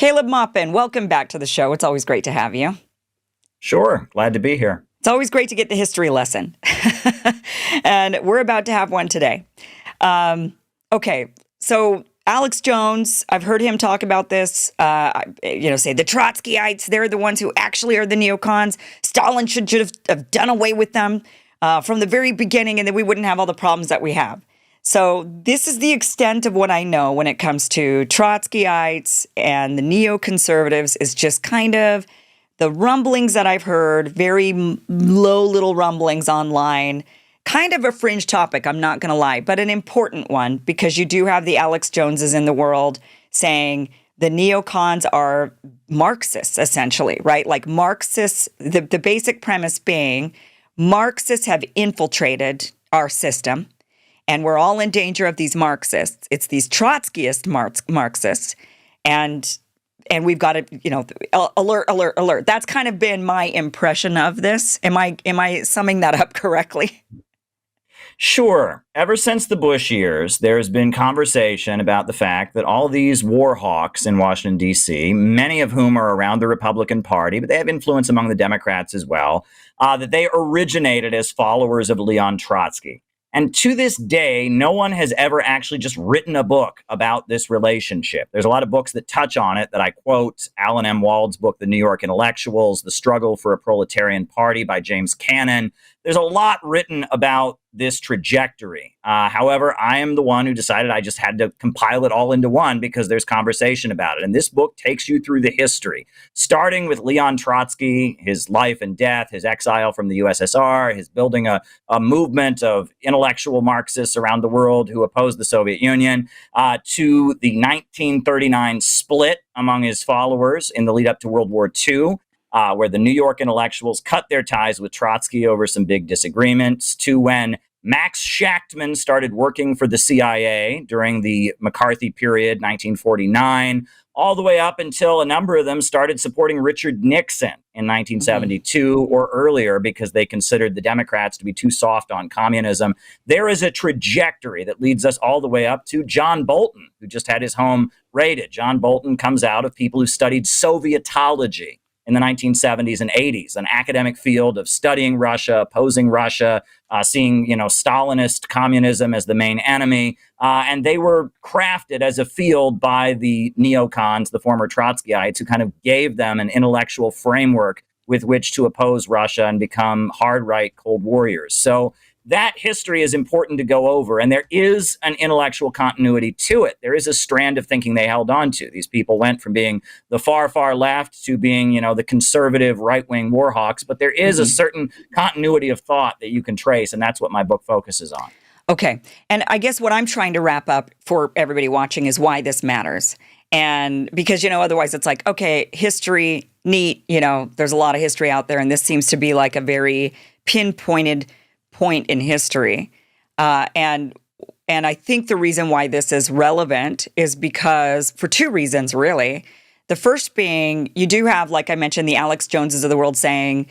Caleb Maupin, welcome back to the show. It's always great to have you. Sure. Glad to be here. It's always great to get the history lesson. And we're about to have one today. Okay, so Alex Jones, I've heard him talk about this, say the Trotskyites, they're the ones who actually are the neocons. Stalin should have done away with them from the very beginning, and then we wouldn't have all the problems that we have. So this is the extent of what I know when it comes to Trotskyites and the neoconservatives is just kind of the rumblings that I've heard, very low little rumblings online, kind of a fringe topic, I'm not going to lie, but an important one because you do have the Alex Joneses in the world saying the neocons are Marxists, essentially, right? Like Marxists, the basic premise being Marxists have infiltrated our system. And we're all in danger of these Marxists. It's these Trotskyist Marxists. And we've got to, alert. That's kind of been my impression of this. Am I summing that up correctly? Sure. Ever since the Bush years, there's been conversation about the fact that all these war hawks in Washington, D.C., many of whom are around the Republican Party, but they have influence among the Democrats as well, that they originated as followers of Leon Trotsky. And to this day, no one has ever actually just written a book about this relationship. There's a lot of books that touch on it that I quote. Alan M. Wald's book, The New York Intellectuals, The Struggle for a Proletarian Party by James Cannon. There's a lot written about this trajectory. However, I am the one who decided I just had to compile it all into one because there's conversation about it. And this book takes you through the history, starting with Leon Trotsky, his life and death, his exile from the USSR, his building a movement of intellectual Marxists around the world who opposed the Soviet Union, to the 1939 split among his followers in the lead up to World War II. Where the New York intellectuals cut their ties with Trotsky over some big disagreements, to when Max Shachtman started working for the CIA during the McCarthy period, 1949, all the way up until a number of them started supporting Richard Nixon in 1972 or earlier because they considered the Democrats to be too soft on communism. There is a trajectory that leads us all the way up to John Bolton, who just had his home raided. John Bolton comes out of people who studied Sovietology in the 1970s and 80s, an academic field of studying Russia, opposing Russia, seeing, Stalinist communism as the main enemy. And they were crafted as a field by the neocons, the former Trotskyites, who kind of gave them an intellectual framework with which to oppose Russia and become hard right Cold Warriors. So that history is important to go over, and there is an intellectual continuity to it. There is a strand of thinking they held on to. These people went from being the far, far left to being, the conservative right-wing war hawks, but there is a certain continuity of thought that you can trace, and that's what my book focuses on. Okay, and I guess what I'm trying to wrap up for everybody watching is why this matters. And because, otherwise it's like, okay, history, neat, there's a lot of history out there, and this seems to be like a very pinpointed point in history. And I think the reason why this is relevant is because for two reasons, really. The first being, you do have, like I mentioned, the Alex Joneses of the world saying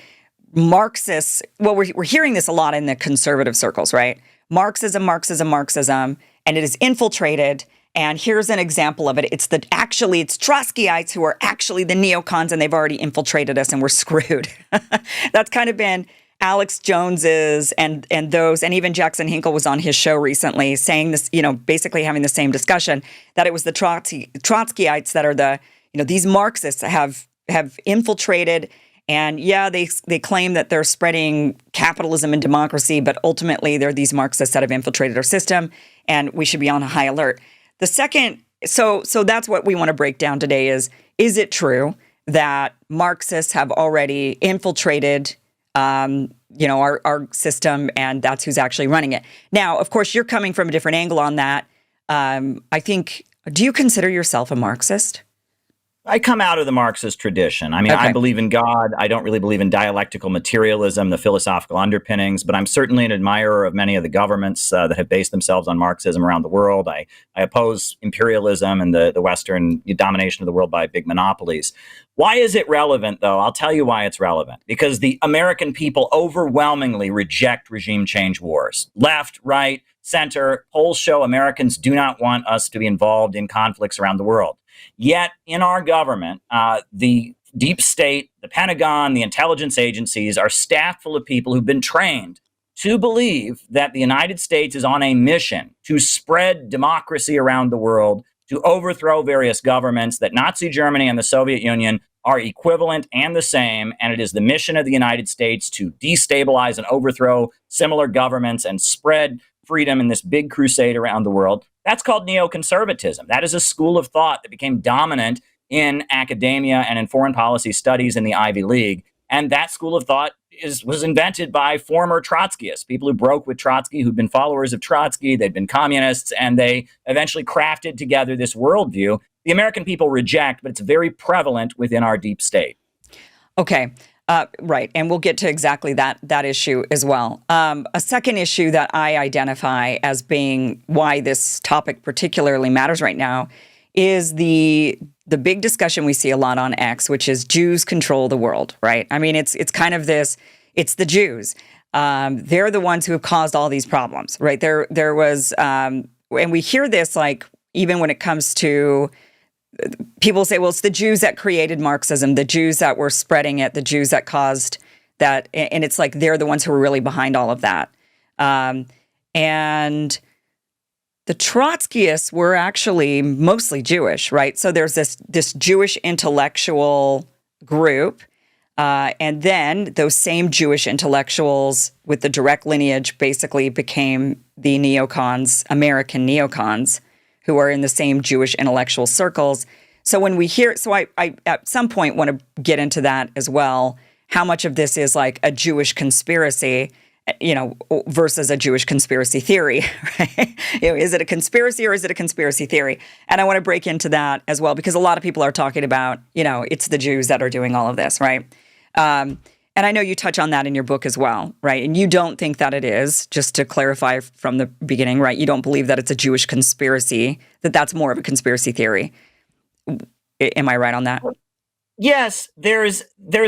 Marxists, well, we're hearing this a lot in the conservative circles, right? Marxism, and it is infiltrated. And here's an example of it. It's Trotskyites who are actually the neocons, and they've already infiltrated us and we're screwed. That's kind of been Alex Jones's and those, and even Jackson Hinkle was on his show recently saying this, basically having the same discussion, that it was the Trotskyites that are these Marxists have infiltrated. And yeah, they claim that they're spreading capitalism and democracy, but ultimately they're these Marxists that have infiltrated our system, and we should be on a high alert. The second, so that's what we want to break down today is it true that Marxists have already infiltrated our system, and that's who's actually running it. Now, of course, you're coming from a different angle on that. I think, do you consider yourself a Marxist? I come out of the Marxist tradition. I mean, okay. I believe in God. I don't really believe in dialectical materialism, the philosophical underpinnings, but I'm certainly an admirer of many of the governments that have based themselves on Marxism around the world. I oppose imperialism and the Western domination of the world by big monopolies. Why is it relevant, though? I'll tell you why it's relevant. Because the American people overwhelmingly reject regime change wars. Left, right, center, polls show Americans do not want us to be involved in conflicts around the world. Yet in our government, the deep state, the Pentagon, the intelligence agencies are staffed full of people who've been trained to believe that the United States is on a mission to spread democracy around the world, to overthrow various governments, that Nazi Germany and the Soviet Union are equivalent and the same, and it is the mission of the United States to destabilize and overthrow similar governments and spread freedom in this big crusade around the world. That's called neoconservatism. That is a school of thought that became dominant in academia and in foreign policy studies in the Ivy League. And that school of thought was invented by former Trotskyists, people who broke with Trotsky, who'd been followers of Trotsky, they'd been communists, and they eventually crafted together this worldview the American people reject, but it's very prevalent within our deep state. Okay. Right. And we'll get to exactly that issue as well. A second issue that I identify as being why this topic particularly matters right now is the big discussion we see a lot on X, which is Jews control the world, right? I mean, it's kind of this, it's the Jews. They're the ones who have caused all these problems, right? There was, and we hear this like even when it comes to people say, well, it's the Jews that created Marxism, the Jews that were spreading it, the Jews that caused that. And it's like they're the ones who are really behind all of that. And the Trotskyists were actually mostly Jewish, right? So there's this Jewish intellectual group. And then those same Jewish intellectuals with the direct lineage basically became the neocons, American neocons, who are in the same Jewish intellectual circles. So when we hear, so I at some point want to get into that as well, how much of this is like a Jewish conspiracy, versus a Jewish conspiracy theory, right? Is it a conspiracy or is it a conspiracy theory? And I want to break into that as well, because a lot of people are talking about, it's the Jews that are doing all of this, right? And I know you touch on that in your book as well, right? And you don't think that it is, just to clarify from the beginning, right? You don't believe that it's a Jewish conspiracy, that's more of a conspiracy theory. Am I right on that? Yes, there's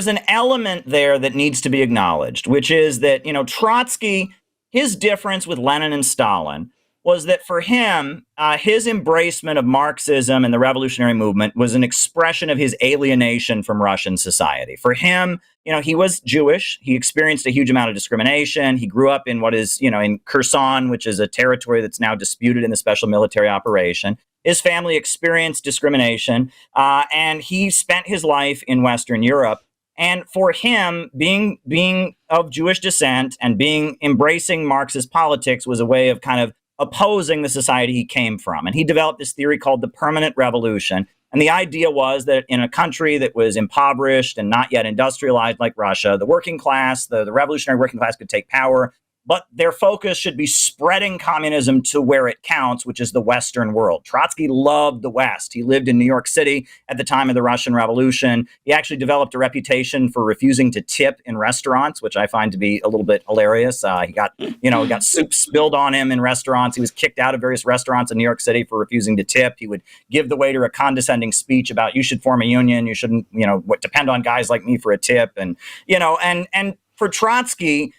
an element there that needs to be acknowledged, which is that, Trotsky, his difference with Lenin and Stalin was that for him, his embracement of Marxism and the revolutionary movement was an expression of his alienation from Russian society. For him, he was Jewish. He experienced a huge amount of discrimination. He grew up in what is, in Kherson, which is a territory that's now disputed in the special military operation. His family experienced discrimination, and he spent his life in Western Europe. And for him, being of Jewish descent and embracing Marxist politics was a way of kind of opposing the society he came from. And he developed this theory called the permanent revolution. And the idea was that in a country that was impoverished and not yet industrialized like Russia, the working class, the revolutionary working class could take power, but their focus should be spreading communism to where it counts, which is the Western world. Trotsky loved the West. He lived in New York City at the time of the Russian Revolution. He actually developed a reputation for refusing to tip in restaurants, which I find to be a little bit hilarious. He got soup spilled on him in restaurants. He was kicked out of various restaurants in New York City for refusing to tip. He would give the waiter a condescending speech about you should form a union. You shouldn't, depend on guys like me for a tip. And for Trotsky,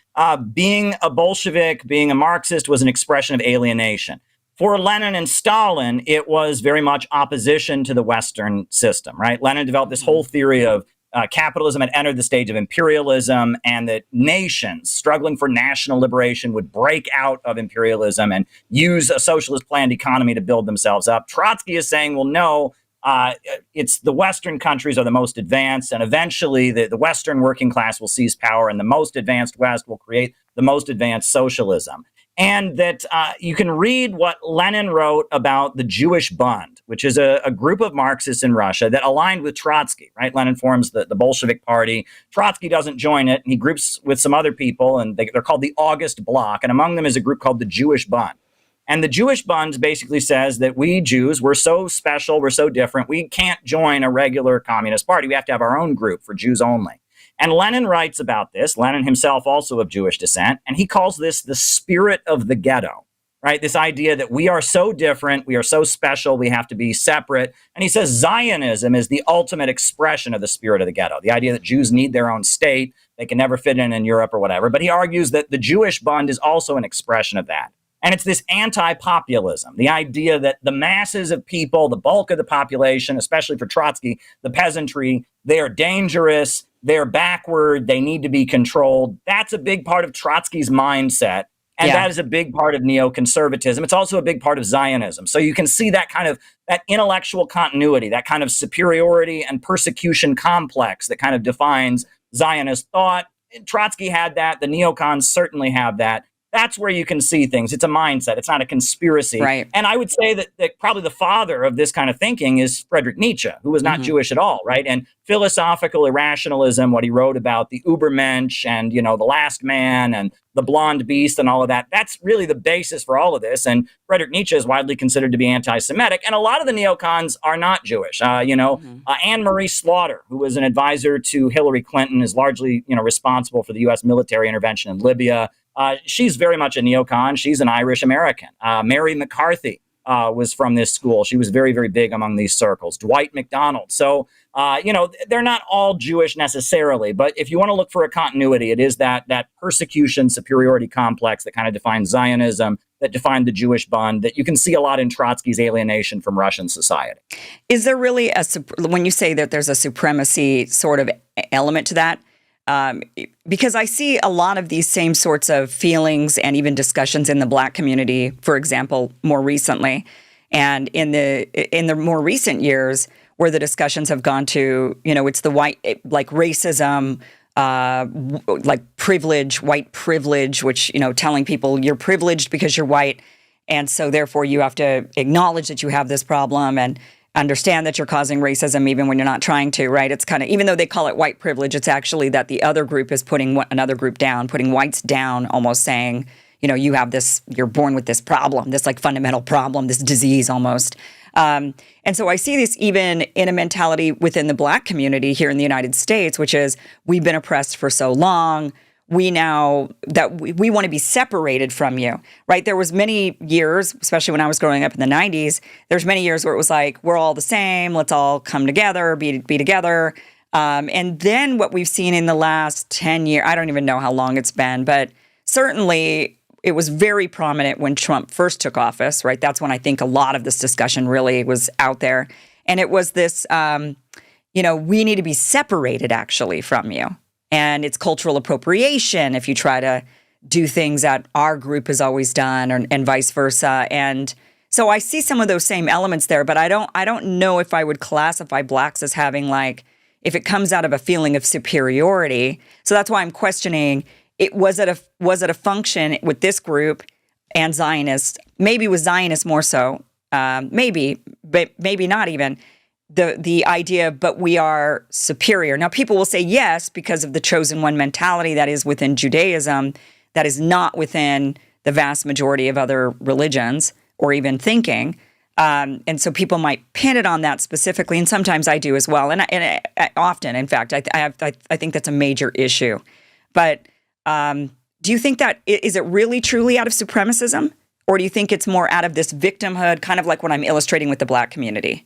being a Bolshevik, being a Marxist was an expression of alienation. For Lenin and Stalin, it was very much opposition to the Western system, right? Lenin developed this whole theory of capitalism had entered the stage of imperialism, and that nations struggling for national liberation would break out of imperialism and use a socialist planned economy to build themselves up. Trotsky is saying, well, no, it's the Western countries are the most advanced, and eventually the Western working class will seize power, and the most advanced West will create the most advanced socialism. And that you can read what Lenin wrote about the Jewish Bund, which is a group of Marxists in Russia that aligned with Trotsky, right? Lenin forms the Bolshevik Party. Trotsky doesn't join it, and he groups with some other people, and they're called the August Bloc, and among them is a group called the Jewish Bund. And the Jewish Bund basically says that we Jews, we're so special, we're so different, we can't join a regular communist party. We have to have our own group for Jews only. And Lenin writes about this, Lenin himself also of Jewish descent, and he calls this the spirit of the ghetto, right? This idea that we are so different, we are so special, we have to be separate. And he says Zionism is the ultimate expression of the spirit of the ghetto, the idea that Jews need their own state, they can never fit in Europe or whatever. But he argues that the Jewish Bund is also an expression of that. And it's this anti-populism, the idea that the masses of people, the bulk of the population, especially for Trotsky, the peasantry, they are dangerous, they're backward, they need to be controlled. That's a big part of Trotsky's mindset. And that is a big part of neoconservatism. It's also a big part of Zionism. So you can see that kind of that intellectual continuity, that kind of superiority and persecution complex that kind of defines Zionist thought. Trotsky had that. The neocons certainly have that. That's where you can see things. It's a mindset. It's not a conspiracy. Right. And I would say that probably the father of this kind of thinking is Friedrich Nietzsche, who was not Jewish at all, right? And philosophical irrationalism, what he wrote about the Übermensch and, the last man and the blonde beast and all of that, that's really the basis for all of this. And Friedrich Nietzsche is widely considered to be anti-Semitic. And a lot of the neocons are not Jewish. Anne-Marie Slaughter, who was an advisor to Hillary Clinton, is largely, responsible for the U.S. military intervention in Libya. She's very much a neocon. She's an Irish American. Mary McCarthy was from this school. She was very, very big among these circles. Dwight MacDonald. So, they're not all Jewish necessarily, but if you want to look for a continuity, it is that persecution superiority complex that kind of defines Zionism, that defined the Jewish Bund, that you can see a lot in Trotsky's Alienation from Russian Society. Is there really when you say that there's a supremacy sort of element to that? Because I see a lot of these same sorts of feelings and even discussions in the Black community, for example, more recently, and in the more recent years, where the discussions have gone to, it's the white, like racism, like privilege, white privilege, which telling people you're privileged because you're white, and so therefore you have to acknowledge that you have this problem and understand that you're causing racism even when you're not trying to, right? It's kind of, even though they call it white privilege, it's actually that the other group is putting another group down, putting whites down, almost saying, you have this, you're born with this problem, this like fundamental problem, this disease almost. And so I see this even in a mentality within the Black community here in the United States, which is we've been oppressed for so long. We now that we want to be separated from you, right? There was many years, especially when I was growing up in the 90s, there's many years where it was like, we're all the same. Let's all come together, be together. And then what we've seen in the last 10 years, I don't even know how long it's been, but certainly it was very prominent when Trump first took office, right? That's when I think a lot of this discussion really was out there. And it was this, we need to be separated actually from you. And it's cultural appropriation if you try to do things that our group has always done, and vice versa. And so I see some of those same elements there, but I don't know if I would classify Blacks as having if it comes out of a feeling of superiority. So that's why I'm questioning it. Was it a function with this group and Zionists? Maybe with Zionists more so, maybe, but maybe not even. The idea, but we are superior. Now, people will say yes because of the chosen one mentality that is within Judaism, that is not within the vast majority of other religions or even thinking. And so people might pin it on that specifically, and sometimes I do as well. And I often, in fact, I think that's a major issue. But do you think that is it really truly out of supremacism, or do you think it's more out of this victimhood, kind of like what I'm illustrating with the Black community?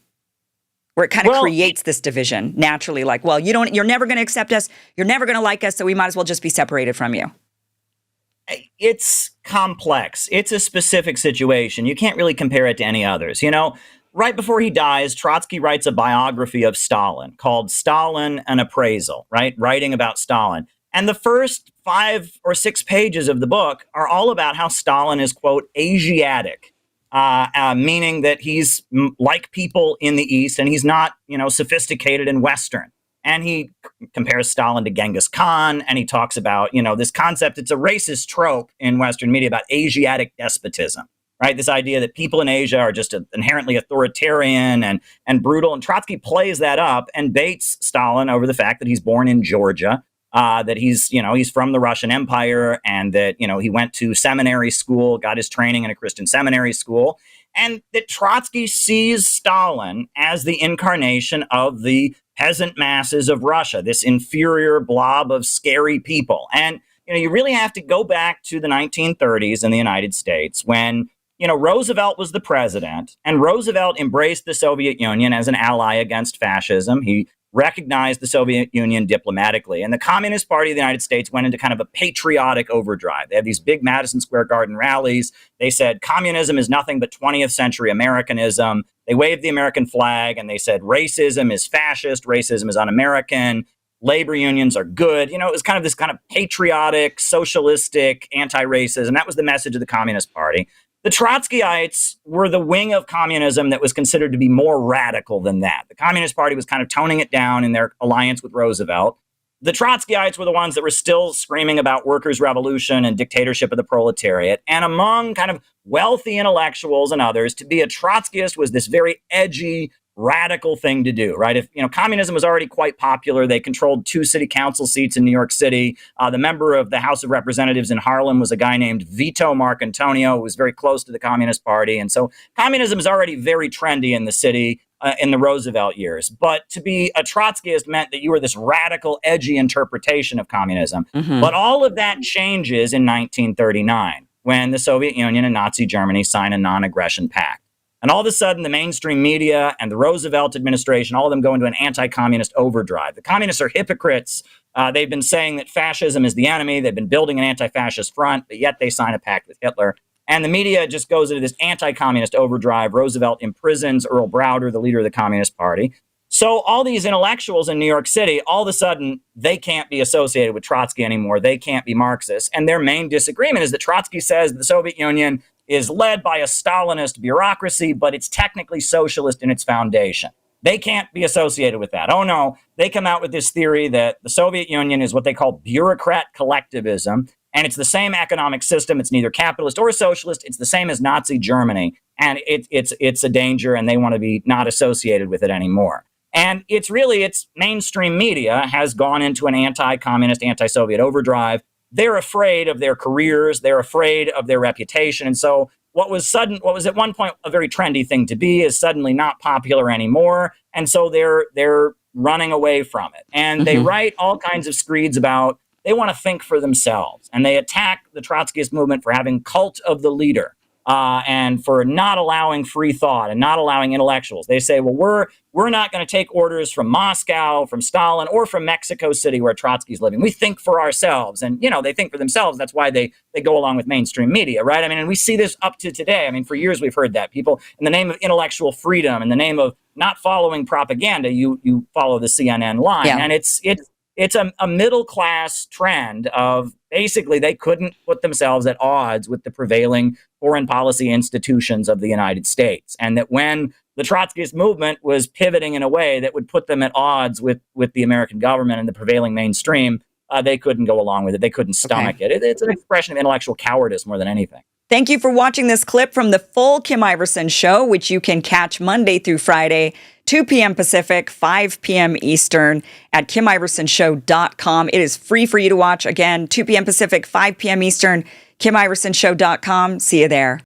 Where it kind of creates this division naturally, like, well, you're never going to accept us, you're never going to like us, so we might as well just be separated from you. It's complex. It's a specific situation. You can't really compare it to any others. Right before he dies, Trotsky writes a biography of Stalin called Stalin, an Appraisal, right? Writing about Stalin. And the first 5 or 6 pages of the book are all about how Stalin is, quote, Asiatic. Meaning that he's like people in the East, and he's not, sophisticated and Western. And he compares Stalin to Genghis Khan, and he talks about, this concept. It's a racist trope in Western media about Asiatic despotism, right? This idea that people in Asia are just inherently authoritarian and brutal. And Trotsky plays that up and baits Stalin over the fact that he's born in Georgia. That he's from the Russian Empire, and that, he went to seminary school, got his training in a Christian seminary school, and that Trotsky sees Stalin as the incarnation of the peasant masses of Russia, this inferior blob of scary people. And, you really have to go back to the 1930s in the United States when, Roosevelt was the president, and Roosevelt embraced the Soviet Union as an ally against fascism. He recognized the Soviet Union diplomatically. And the Communist Party of the United States went into kind of a patriotic overdrive. They had these big Madison Square Garden rallies. They said communism is nothing but 20th century Americanism. They waved the American flag and they said racism is fascist, racism is un-American, labor unions are good. You know, it was kind of this kind of patriotic, socialistic, anti-racism. That was the message of the Communist Party. The Trotskyites were the wing of communism that was considered to be more radical than that. The Communist Party was kind of toning it down in their alliance with Roosevelt. The Trotskyites were the ones that were still screaming about workers' revolution and dictatorship of the proletariat. And among kind of wealthy intellectuals and others, to be a Trotskyist was this very edgy, radical thing to do, right? If, you know, communism was already quite popular. They controlled 2 city council seats in New York City. The member of the House of Representatives in Harlem was a guy named Vito Marcantonio, who was very close to the Communist Party. And so communism is already very trendy in the city in the Roosevelt years. But to be a Trotskyist meant that you were this radical, edgy interpretation of communism. But all of that changes in 1939 when the Soviet Union and Nazi Germany sign a non-aggression pact. And all of a sudden, the mainstream media and the Roosevelt administration, all of them go into an anti-communist overdrive. The communists are hypocrites. They've been saying that fascism is the enemy. They've been building an anti-fascist front, but yet they sign a pact with Hitler. And the media just goes into this anti-communist overdrive. Roosevelt imprisons Earl Browder, the leader of the Communist Party. So all these intellectuals in New York City, all of a sudden, they can't be associated with Trotsky anymore. They can't be Marxists. And their main disagreement is that Trotsky says the Soviet Union is led by a Stalinist bureaucracy, but it's technically socialist in its foundation. They can't be associated with that. Oh, no. They come out with this theory that the Soviet Union is what they call bureaucrat collectivism, and it's the same economic system. It's neither capitalist or socialist. It's the same as Nazi Germany, and it's a danger, and they want to be not associated with it anymore. And it's mainstream media has gone into an anti-communist, anti-Soviet overdrive. They're afraid of their careers. They're afraid of their reputation. And so what was at one point a very trendy thing to be is suddenly not popular anymore. And so they're running away from it. And they write all kinds of screeds about they want to think for themselves. And they attack the Trotskyist movement for having cult of the leader and for not allowing free thought and not allowing intellectuals. They say, well, we're not going to take orders from Moscow, from Stalin, or from Mexico City, where Trotsky's living. We think for ourselves. And, you know, they think for themselves. That's why they go along with mainstream media, right? I mean, and we see this up to today. I mean, for years we've heard that. People, in the name of intellectual freedom, in the name of not following propaganda, you follow the CNN line. Yeah. And it's a middle-class trend of basically they couldn't put themselves at odds with the prevailing foreign policy institutions of the United States. And that when the Trotskyist movement was pivoting in a way that would put them at odds with the American government and the prevailing mainstream, they couldn't go along with it. They couldn't stomach it. It's an expression of intellectual cowardice more than anything. Thank you for watching this clip from the full Kim Iversen Show, which you can catch Monday through Friday, 2 p.m. Pacific, 5 p.m. Eastern at KimIversonShow.com. It is free for you to watch. Again, 2 p.m. Pacific, 5 p.m. Eastern, KimIversonShow.com. See you there.